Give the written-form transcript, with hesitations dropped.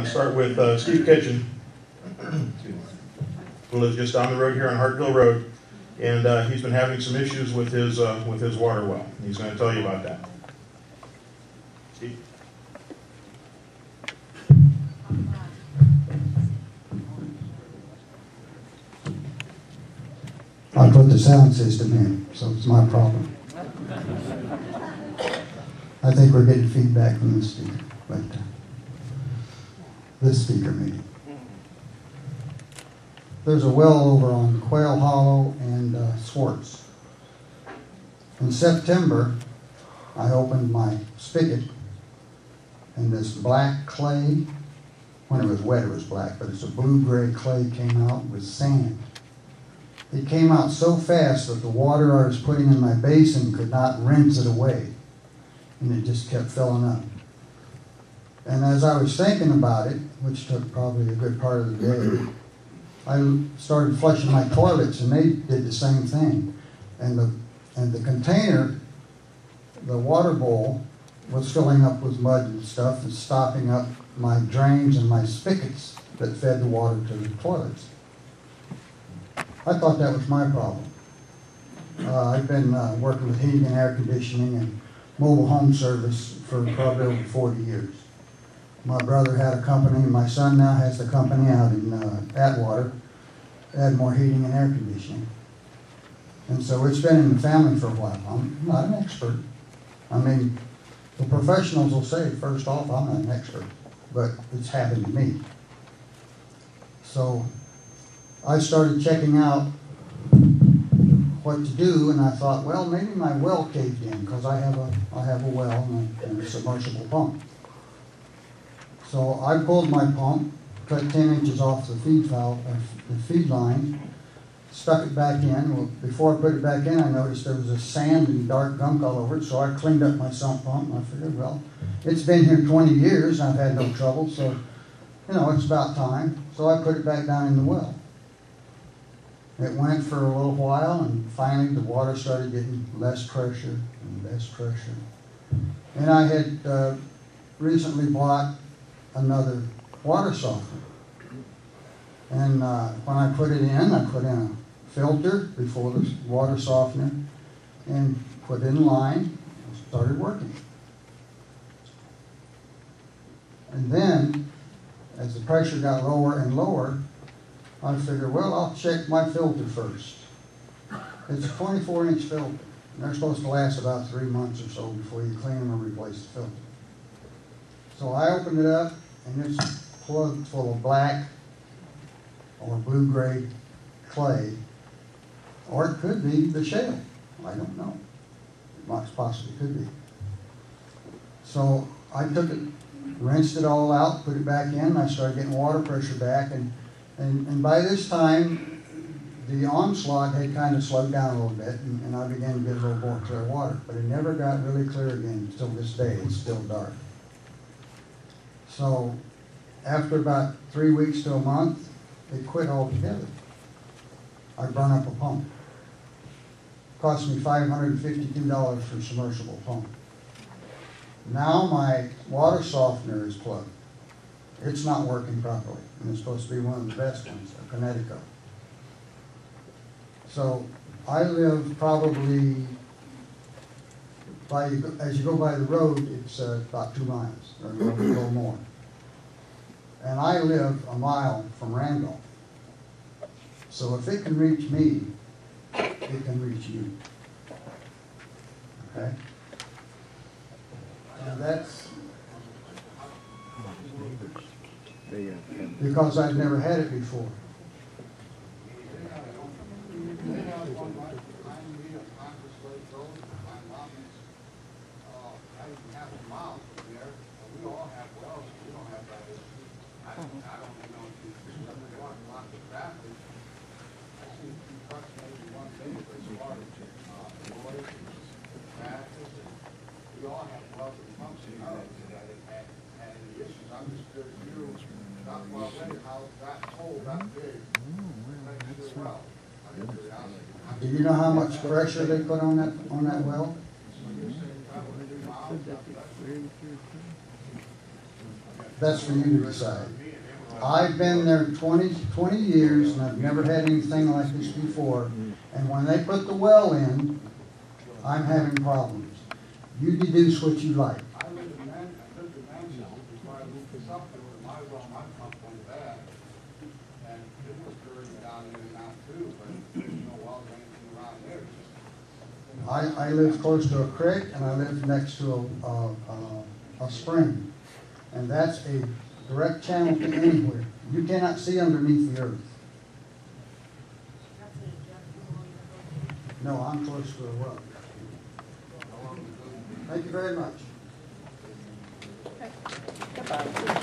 Start with Steve Kitchen, who lives just down the road here on Hartville Road, and he's been having some issues with his water well. He's going to tell you about that. Steve. I put the sound system in, so it's my problem. I think we're getting feedback from the speaker, but this speaker maybe. There's a well over on Quail Hollow and Swartz. In September, I opened my spigot, and this black clay, when it was wet it was black, but it's a blue-gray clay, came out with sand. It came out so fast that the water I was putting in my basin could not rinse it away, and it just kept filling up. And as I was thinking about it, which took probably a good part of the day, I started flushing my toilets, and they did the same thing. And the container, the water bowl, was filling up with mud and stuff and stopping up my drains and my spigots that fed the water to the toilets. I thought that was my problem. I've been working with heating and air conditioning and mobile home service for probably over 40 years. My brother had a company, and my son now has the company out in Atwater, Admore Heating and Air Conditioning. And so it's been in the family for a while. I'm not an expert. I mean, the professionals will say, first off, I'm not an expert, but it's happened to me. So I started checking out what to do, and I thought, well, maybe my well caved in, because I have a well and a submersible pump. So I pulled my pump, cut 10 inches off the feed valve, the feed line, stuck it back in. Well, before I put it back in, I noticed there was a sand and dark gunk all over it, so I cleaned up my sump pump, and I figured, well, it's been here 20 years, and I've had no trouble, so, you know, it's about time. So I put it back down in the well. It went for a little while, and finally the water started getting less pressure and less pressure. And I had recently bought another water softener. And when I put it in, I put in a filter before the water softener and put it in line and started working. And then, as the pressure got lower and lower, I figured, well, I'll check my filter first. It's a 24-inch filter, and they're supposed to last about 3 months or so before you clean them or replace the filter. So I opened it up, and it's plugged full of black or blue-gray clay, or it could be the shale. I don't know. It possibly could be. So I took it, rinsed it all out, put it back in, and I started getting water pressure back, and by this time, the onslaught had kind of slowed down a little bit, and I began to get a little more clear water. But it never got really clear again until this day. It's still dark. So after about 3 weeks to a month, it quit altogether. I burned up a pump. It cost me $552 for a submersible pump. Now my water softener is plugged. It's not working properly, and it's supposed to be one of the best ones, a Connecticut. So I live probably, as you go by the road, it's about 2 miles, or a little more. And I live a mile from Randolph. So if it can reach me, it can reach you. Okay? And that's because I've never had it before. Do you know how much pressure they put on that well? that's for you to decide. I've been there 20 years, and I've never had anything like this before. And when they put the well in, I'm having problems. You deduce what you like. I lived in Manchester before I moved this up there, where my well, my pump went bad. And it was dirty down in and out too, but there's no wells or anything around there. I live close to a creek, and I live next to a spring. And that's a direct channel to anywhere. You cannot see underneath the earth. No, I'm close to a well. Thank you very much. Goodbye.